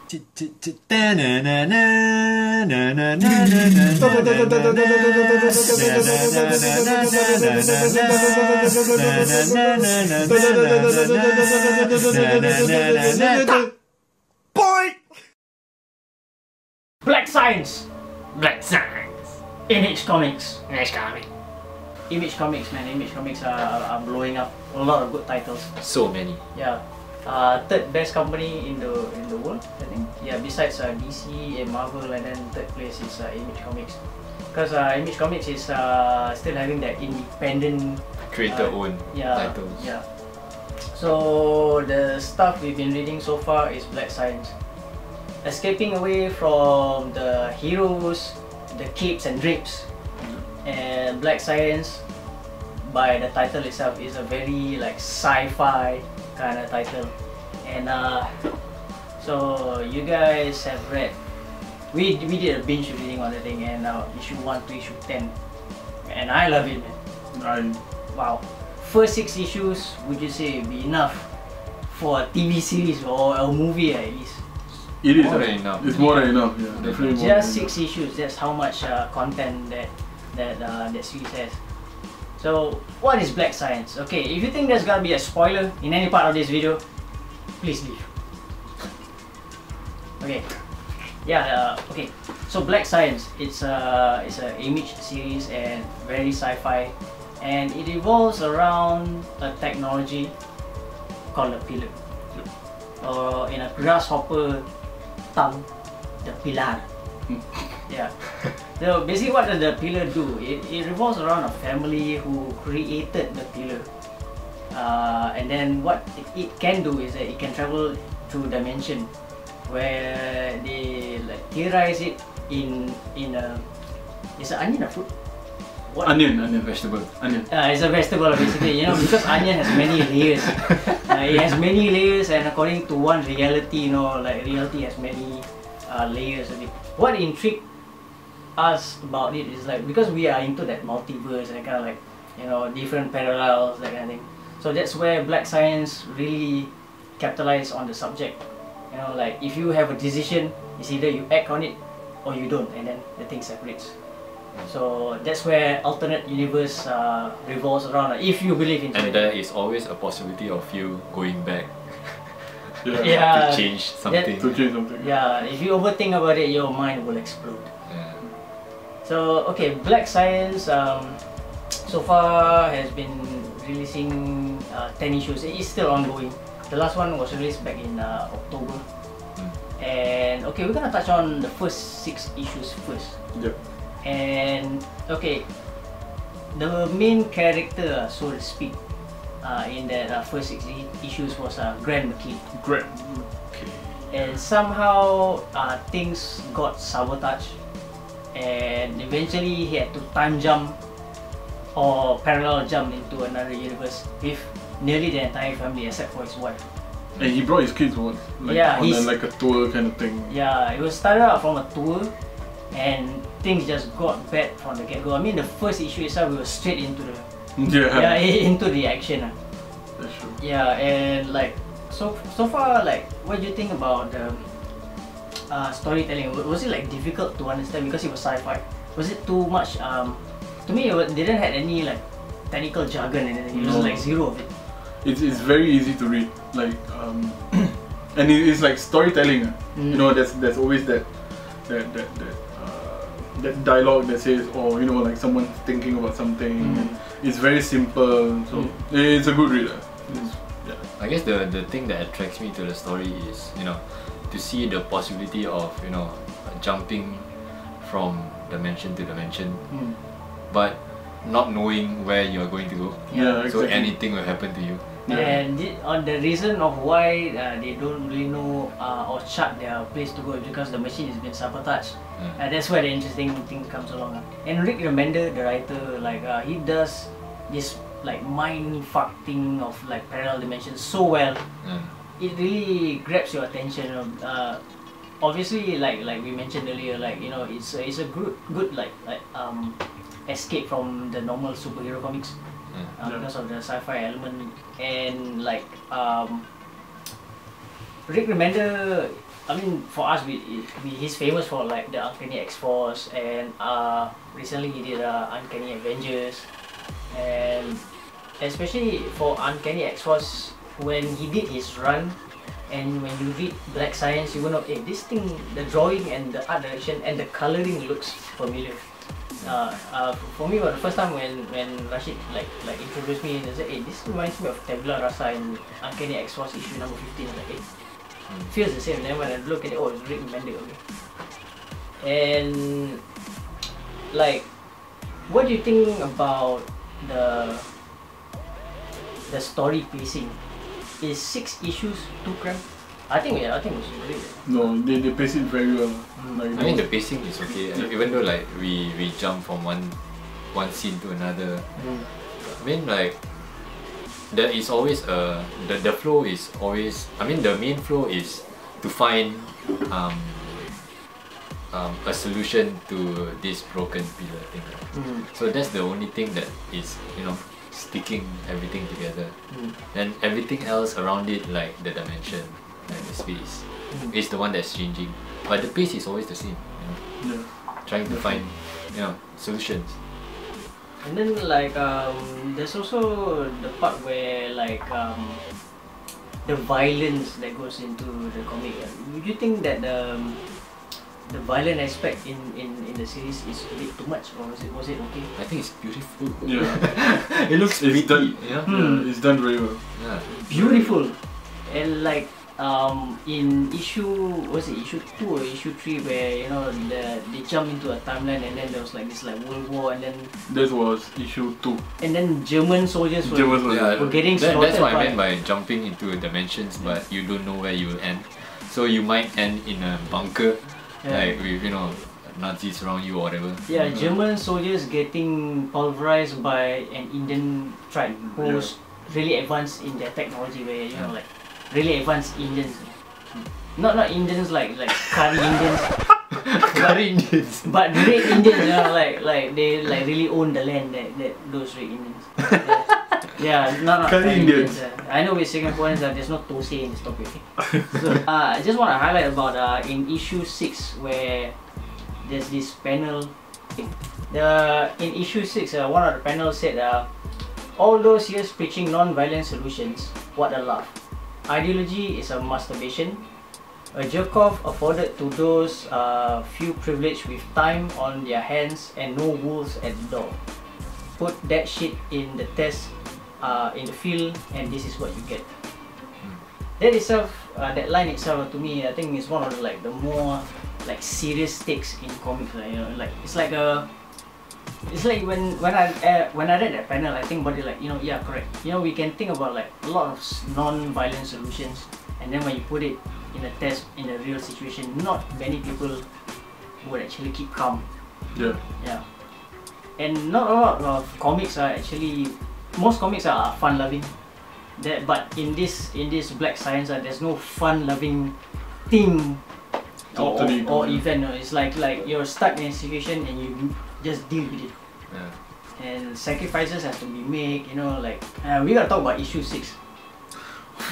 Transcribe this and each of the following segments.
Black Science! Black Science! Image Comics! Image Comics! Image Comics, man. Image Comics are blowing up. A lot of good titles. So many. Yeah. Third best company in the world, I think. Yeah, besides DC and Marvel, and then third place is Image Comics. Because Image Comics is still having that independent creator-owned titles. Yeah. So the stuff we've been reading so far is Black Science. Escaping away from the heroes, the capes and drapes, and Black Science, by the title itself, is a very like sci-fi kind of title. And so you guys have read, we did a binge reading on the thing, and issue 1 to issue 10, and I love it, man. Wow. First 6 issues, would you say be enough for a TV series or a movie at least? It is more than enough. It's more than enough, yeah. Definitely more just than 6 issues, that's how much content that series has. So, what is Black Science? Okay, if you think there's gonna be a spoiler in any part of this video, please leave. Okay. Yeah, okay. So Black Science, it's an image series and very sci-fi, and it revolves around a technology called a pillar. Or in a grasshopper tongue, the pillar. Yeah. So basically, what does the pillar do? It revolves around a family who created the pillar, and then what it can do is that it can travel through dimension, where they like theorize it in a, it's an onion, a fruit. What? Onion, vegetable. Onion. It's a vegetable basically, you know, because onion has many layers. It has many layers, and according to one reality, you know, like reality has many layers of it. What intrigued us about it is like, because we are into that multiverse and kind of like, you know, different parallels, that kind of thing. So that's where Black Science really capitalized on the subject. You know, like if you have a decision, it's either you act on it or you don't, and then the thing separates. So that's where alternate universe revolves around, if you believe in it. And there is always a possibility of you going back to change something. Yeah, if you overthink about it, your mind will explode. Yeah. So okay, Black Science so far has been releasing 10 issues. It is still ongoing. The last one was released back in October. And okay, we're gonna touch on the first 6 issues first. Yep. And okay, the main character, so to speak, in that first 6 issues was Grant McKay. And somehow things got sabotaged, and eventually he had to time jump or parallel jump into another universe with nearly the entire family except for his wife. And he brought his kids on, like, yeah, on like a tour kind of thing. Yeah, it was started out from a tour, and things just got bad from the get-go. I mean, the first issue itself, we were straight into the into the action. That's true. Yeah, and like so far, like, what do you think about the storytelling? Was it like difficult to understand because it was sci-fi? Was it too much? To me, it didn't have any like technical jargon and anything. It was like zero of it. It's very easy to read, like, and it's like storytelling. You know, there's always that dialogue that says, oh, you know, like someone thinking about something. And it's very simple, so it's a good reader. Yeah. I guess the thing that attracts me to the story is, you know, to see the possibility of, you know, jumping from dimension to dimension, but not knowing where you are going to go. Yeah, so exactly. anything will happen to you. And on the reason of why they don't really know or chart their place to go is because the machine has been sabotaged. That's where the interesting thing comes along. And Rick Remender, the writer, like he does this like mind fuck thing of like parallel dimensions so well. It really grabs your attention. Obviously, like we mentioned earlier, like, you know, it's a good like escape from the normal superhero comics. Because of the sci-fi element, and like Rick Remender I mean, for us, he's famous for like the Uncanny X-Force, and recently he did Uncanny Avengers, and especially for Uncanny X-Force, when he did his run, and when you read Black Science, you will know, hey, this thing, the drawing and the art direction and the coloring looks familiar. For me, the first time when Rasyid like introduced me and said, hey, this reminds me of Tabula Rasa in Uncanny X-Force issue number 15. I'm like, hey, feels the same. And then when I look at it, oh, it's Rick Remender, okay. And like, what do you think about the story pacing? Is 6 issues too cramped? I think it was great. No, they pace it very well. Like, I mean the pacing is okay, even though like we jump from one scene to another. I mean like there is always the flow is always, I mean the main flow is to find a solution to this broken pillar thing. So that's the only thing that is, you know, sticking everything together. And everything else around it, like the dimension, like the space, is the one that's changing. But the pace is always the same, you know? Trying to find, you know, solutions. And then like there's also the part where like the violence that goes into the comic. Would you think that the violent aspect in the series is a bit too much, or was it okay? I think it's beautiful. Yeah. It looks pretty, done, yeah? Yeah, it's done very well. Yeah. Beautiful. And like in issue 2 or issue 3, where you know they jump into a timeline, and then there was like this like World War, and then that was issue 2. And then German soldiers were getting slaughtered. That's what I meant by jumping into dimensions, but you don't know where you will end. So you might end in a bunker, like with, you know, Nazis around you or whatever. Yeah, German soldiers getting pulverized by an Indian tribe who's really advanced in their technology, where you know like really advanced Indians, not Indians like curry Indians, Curry Indians, but red Indians, you know, like they like really own the land that those red Indians. Not curry Indians. I know we're Singaporeans, there's no tose in this topic. So I just want to highlight about in issue 6 where there's this panel. In issue 6, one of the panels said, all those years preaching non-violent solutions, what a laugh. Ideology is a masturbation, a jerk-off afforded to those few privileged with time on their hands and no wolves at the door. Put that shit in the test, in the field, and this is what you get. That itself, that line itself, to me, I think is one of the, like the more like serious takes in comics. You know, like it's like when I read that panel, I think about it like, you know, yeah, correct. You know, we can think about like a lot of non-violent solutions, and then when you put it in a test, in a real situation, not many people would actually keep calm. Yeah. And not a lot of comics are actually, most comics are fun-loving. But in this Black Science, there's no fun-loving thing or event. No. It's like you're stuck in a situation and you just deal with it. And sacrifices have to be made. You know, like we gotta talk about issue 6.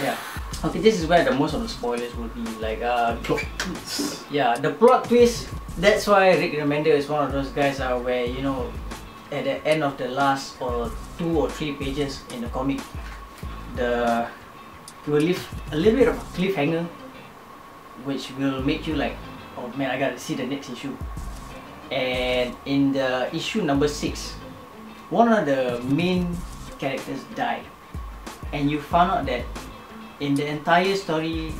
Yeah. Okay, this is where most of the spoilers will be. Like the plot twist. That's why Rick Remender is one of those guys where, you know, at the end of the last 2 or 3 pages in the comic, you will leave a little bit of a cliffhanger, which will make you like, oh man, I gotta see the next issue. And in the issue number 6, one of the main characters died, and you found out that in the entire story,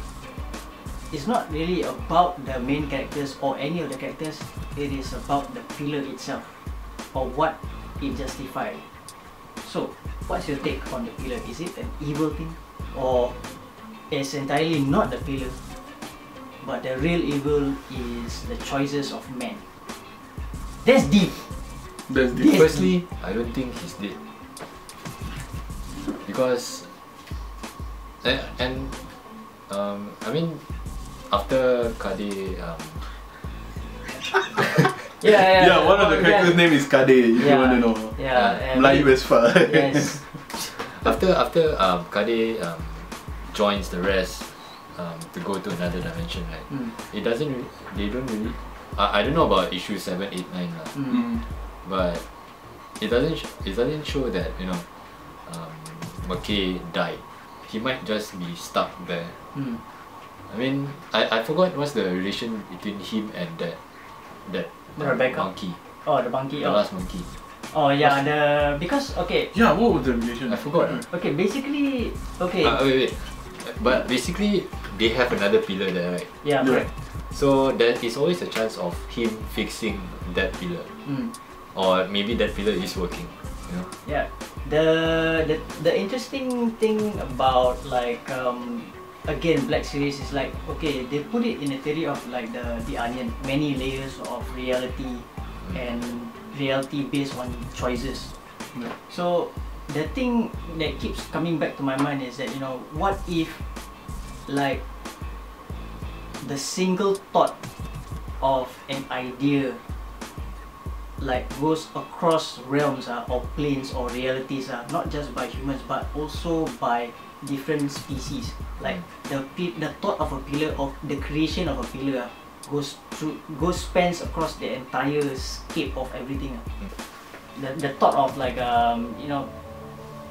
it's not really about the main characters or any of the characters. It is about the pillar itself, or what it justified. So, what's your take on the pillar? Is it an evil thing, or it's entirely not the pillar, but the real evil is the choices of man? That's deep. That's deep. Firstly, I don't think he's dead, because I mean, after Kade, one of the characters' name is Kade, if you want to know. Melayu as far. Yes. After Kade joins the rest, to go to another dimension, right? It doesn't really, they don't really, I don't know about issue 7, 8, 9 lah, but it doesn't show that, you know, McKay died. He might just be stuck there. I mean, I forgot what's the relation between him and that Rebecca? monkey. Oh, the monkey. The last monkey. Oh yeah, because okay. Yeah, what was the relation? I forgot. Okay, basically, okay. Wait. But basically, they have another pillar there, right? Yeah, correct. So there is always a chance of him fixing that pillar, or maybe that pillar is working. You know? Yeah. The interesting thing about like again Black series is like, okay, they put it in a theory of like the onion, many layers of reality and reality based on choices. So the thing that keeps coming back to my mind is that, you know, what if like the single thought of an idea like goes across realms or planes or realities, not just by humans but also by different species. Like the thought of a pillar, of the creation of a pillar, spans across the entire scape of everything. The thought of like you know,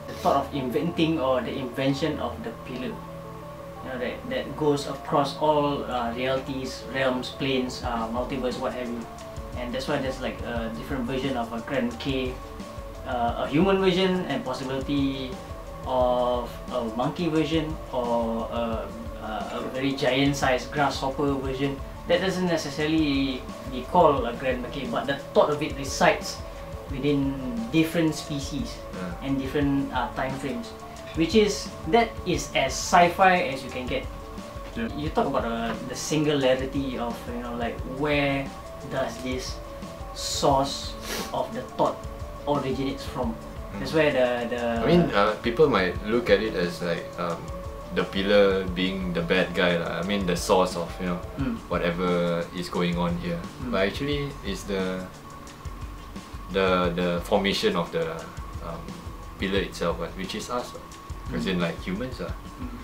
the thought of inventing or the invention of the pillar, you know, that goes across all realities, realms, planes, multiverse, what have you. And that's why there's like a different version of a Grand K, a human version, and possibility of a monkey version, or a very giant-sized grasshopper version. That doesn't necessarily be called a Grand K, but the thought of it resides within different species and different time frames, that is as sci-fi as you can get. You talk about the singularity of, you know, like where does this source of the thought originates from? That's where the I mean, people might look at it as like the pillar being the bad guy lah. I mean, the source of, you know, whatever is going on here. But actually, it's the formation of the pillar itself, which is us, as in like humans,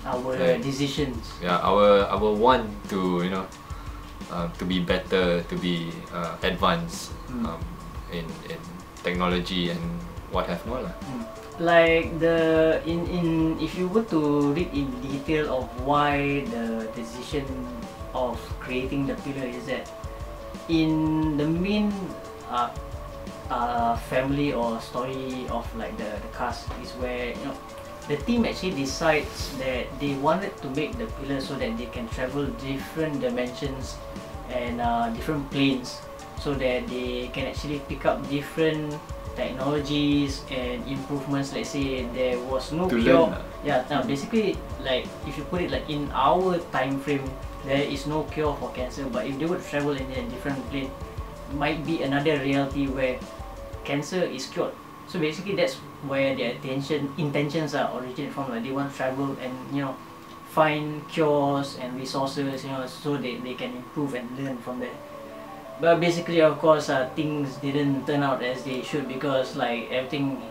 our like, decisions. Yeah, our want to, you know, to be better, to be advanced in technology and what have not lah. Like if you were to read in detail of why the decision of creating the pillar is that in the main family or story of like the cast is where, you know, the team actually decides that they wanted to make the pillar so that they can travel different dimensions and different planes, so that they can actually pick up different technologies and improvements. Let's say there was no cure. Yeah, now basically, like if you put it like in our time frame, there is no cure for cancer, but if they would travel in a different plane, might be another reality where cancer is cured. So basically, that's where their intentions are originate from. Like they want to travel and, you know, find cures and resources, you know, so they can improve and learn from there. But basically, of course, things didn't turn out as they should, because like everything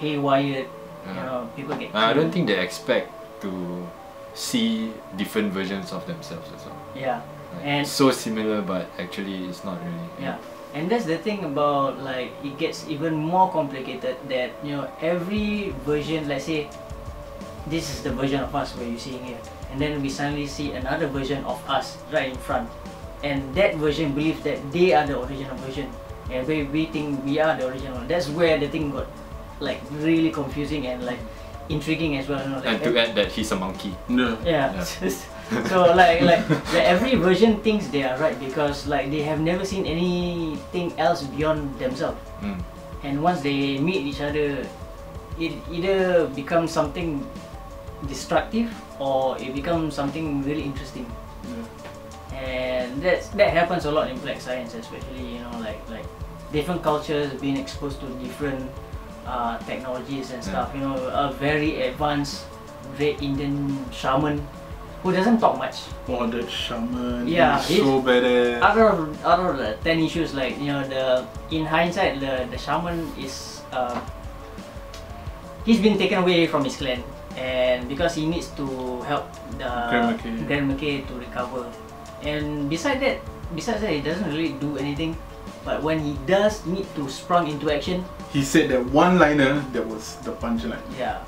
haywired. You know, people get. I don't think they expect to see different versions of themselves as well. Yeah, like, and so similar, but actually it's not really. Yeah. And that's the thing about, like, it gets even more complicated, that, you know, every version, let's say this is the version of us where you're seeing here, and then we suddenly see another version of us right in front, and that version believes that they are the original version, and we think we are the original. That's where the thing got like really confusing and like intriguing as well, you know, like, and to add that he's a monkey. Yeah. So like every version thinks they are right, because like they have never seen anything else beyond themselves. And once they meet each other, it either becomes something destructive or it becomes something really interesting. And that happens a lot in Black Science, especially, you know, like different cultures being exposed to different technologies and stuff. You know, a very advanced Red Indian shaman who doesn't talk much. Oh, that shaman! Yeah, he's so badass. Out of the 10 issues, like, you know, in hindsight, the shaman is he's been taken away from his clan, and because he needs to help the Grand McKay to recover. And besides that, he doesn't really do anything. But when he does need to sprung into action, he said that one-liner that was the punchline. Yeah,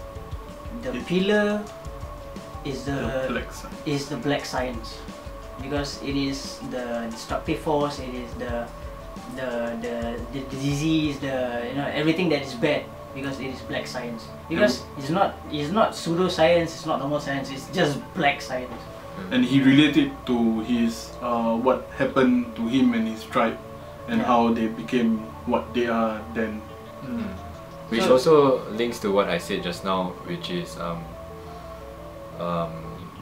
the pillar is the black science, because it is the destructive force. It is the disease, everything that is bad, because it is black science. Because it's not pseudoscience, it's not normal science, it's just black science. And he related to his what happened to him and his tribe, and how they became what they are then. Which also links to what I said just now, which is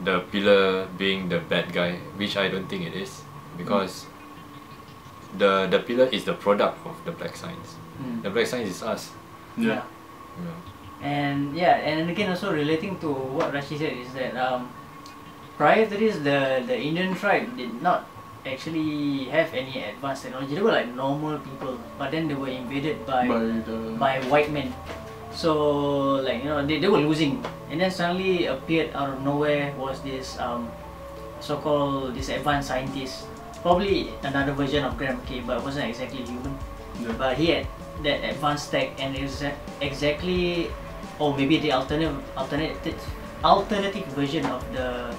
the pillar being the bad guy, which I don't think it is, because the pillar is the product of the black science. The black science is us. Yeah. And again, also relating to what Rasyid said, is that prior to this, the Indian tribe did not actually have any advanced technology. They were like normal people, but then they were invaded by white men. So like, they were losing, and then suddenly appeared out of nowhere was this so-called this advanced scientist, probably another version of Grand McKay, but wasn't exactly human. But he had that advanced tech, and it was exactly, or maybe the alternative version of the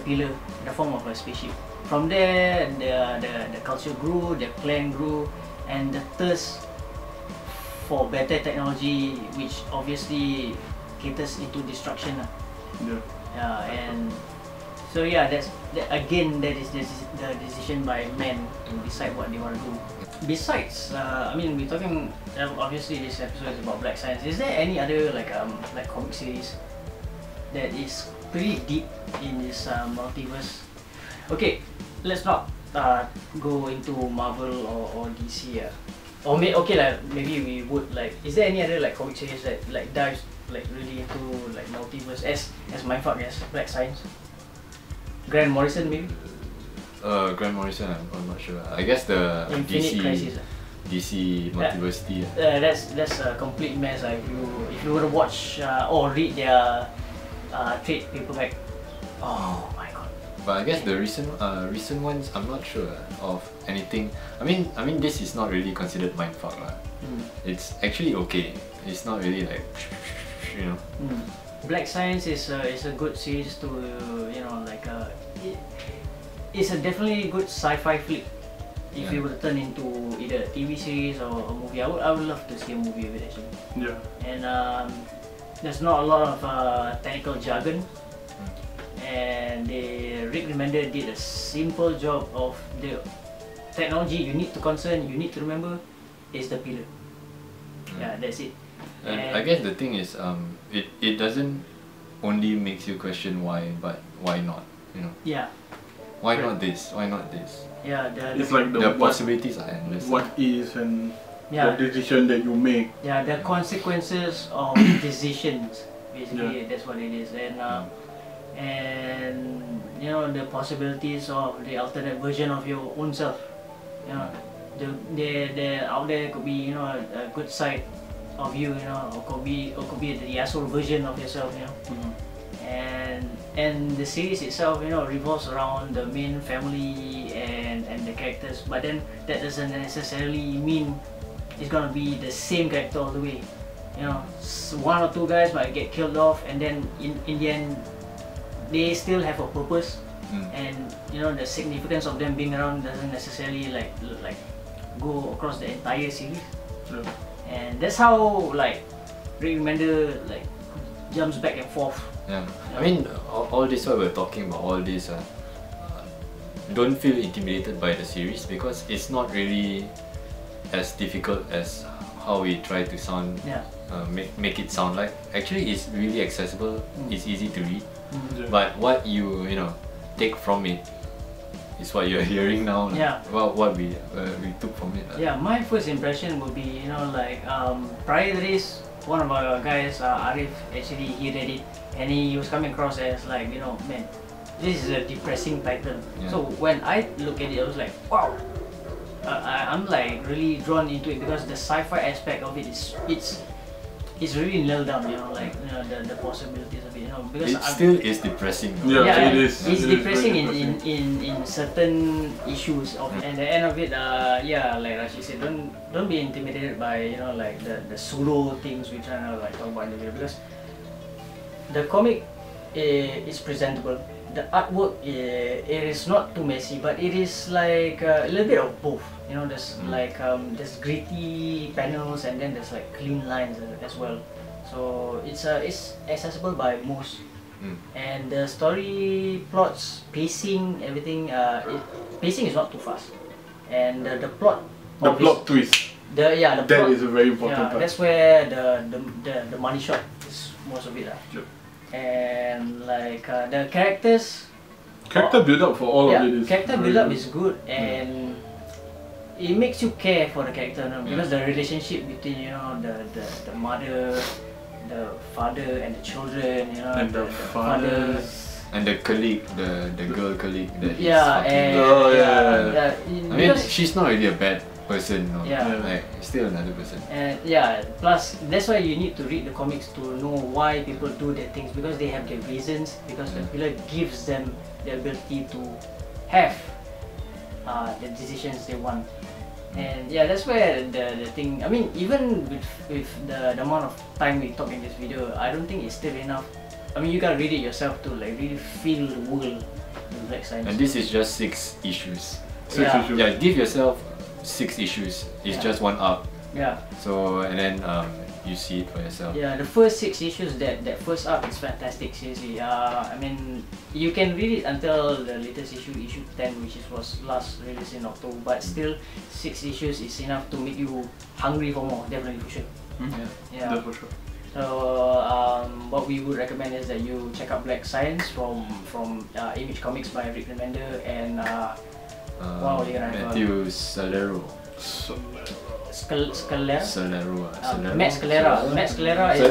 pillar in the form of a spaceship. From there, the culture grew, the clan grew, and the thirst for better technology, which obviously caters into destruction. And so that is the decision by men to decide what they want to do. Besides, I mean, we're talking, obviously this episode is about black science. Is there any other like comic series that is pretty deep in this multiverse? Okay, let's not go into Marvel or DC. Or maybe we would like. Is there any other like comic series that like dives like really into like multiverse as mindfuck as black science? Grant Morrison maybe. Grant Morrison, I'm not sure. I guess the Infinite Crisis. DC Multiversity. That's a complete mess. If you were to watch or read their trade paperback, oh my god. But I guess the recent ones, I'm not sure of anything. I mean this is not really considered mindfuck lah. It's actually okay. It's not really like, Black Science is a good series to it's a definitely good sci-fi flick. If you were to turn into either a TV series or a movie, I would love to see a movie of it actually. Yeah. And there's not a lot of technical jargon. And Rick Remender did a simple job of the technology you need to remember is the pillar. Yeah, that's it. And I guess the thing is, it doesn't only makes you question why, but why not? Yeah. Why not this? Why not this? Yeah, it's like the possibilities are endless. What is and the decision that you make. Yeah, the consequences of decisions. Basically, that's what it is. And the possibilities of the alternate version of your own self. There out there could be a good side of you, or could be the asshole version of yourself, And the series itself, revolves around the main family and the characters, but then that doesn't necessarily mean it's gonna be the same character all the way. One or two guys might get killed off, and then in the end, they still have a purpose, and the significance of them being around doesn't necessarily like go across the entire series. And that's how like Rick Remender like jumps back and forth. Yeah, I mean all this while we're talking about all this, don't feel intimidated by the series, because it's not really as difficult as how we try to sound. Make it sound like. Actually, it's really accessible. It's easy to read. But what you take from it is what you're hearing now. Well, what we took from it. Yeah, my first impression would be prior to this, one of our guys, Arif, actually he read it, and he was coming across as like man, this is a depressing title. So when I look at it, I was like, wow. I'm like really drawn into it because the sci-fi aspect of it is it's really nailed down, you know, like the possibilities of it, you know, because It still is depressing. Yeah, it is. It's It is depressing very in certain issues of it. And the end of it, yeah, like Rasyid said, don't be intimidated by, you know, like the solo things we're trying to like talk about in the video, because the comic is presentable. The artwork it is not too messy, but it is like a little bit of both. You know, there's like there's gritty panels and then there's like clean lines as well. So it's accessible by most. And the story, plots, pacing, everything. Pacing is not too fast, and the plot. The plot twist. The That plot, is a very important part. That's where the money shot is most of it. Yep. And like the characters. Character build up for all of it is character very build up good. is good, and it makes you care for the character, you know, because the relationship between, you know, the mother, the father, and the children, you know, And the father. And the colleague, the girl colleague that he's Yeah, fucking and with. Oh, I mean, she's not really a bad person, no? Yeah. Like, still another person. And yeah, plus that's why you need to read the comics to know why people do their things, because they have their reasons, because the pillar gives them the ability to have the decisions they want. And yeah, that's where the thing, I mean, even with the amount of time we talk in this video, I don't think it's still enough. I mean, you gotta read it yourself to like really feel the world in Black Science. And this is just 6 issues. Six Yeah. issues. Yeah, give yourself 6 issues. It's just one arc. Yeah. So, and then you see it for yourself. Yeah, the first 6 issues, that first arc is fantastic, seriously. I mean, you can read it until the latest issue 10, which was last released in October, but still 6 issues is enough to make you hungry for more, definitely, for sure. Yeah. That's for sure. So what we would recommend is that you check out Black Science from Image Comics by Rick Remender and wow, you're gonna have Matthew Salero. Scalera. Matt Scalera. Matt Scalera is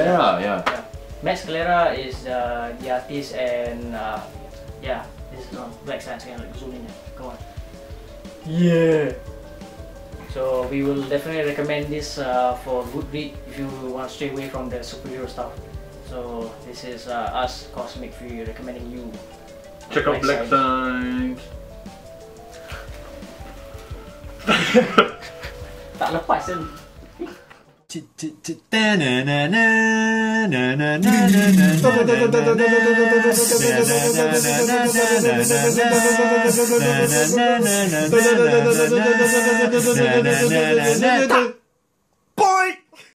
Matt Scalera is the artist, and yeah, this is on Black Science. Can like zoom in there. Come on. Yeah. So we will definitely recommend this for a good read if you want to stray away from the superhero stuff. So this is us, Cosmic Fury, recommending you. Check out Black Science. Tak lepas kan? Na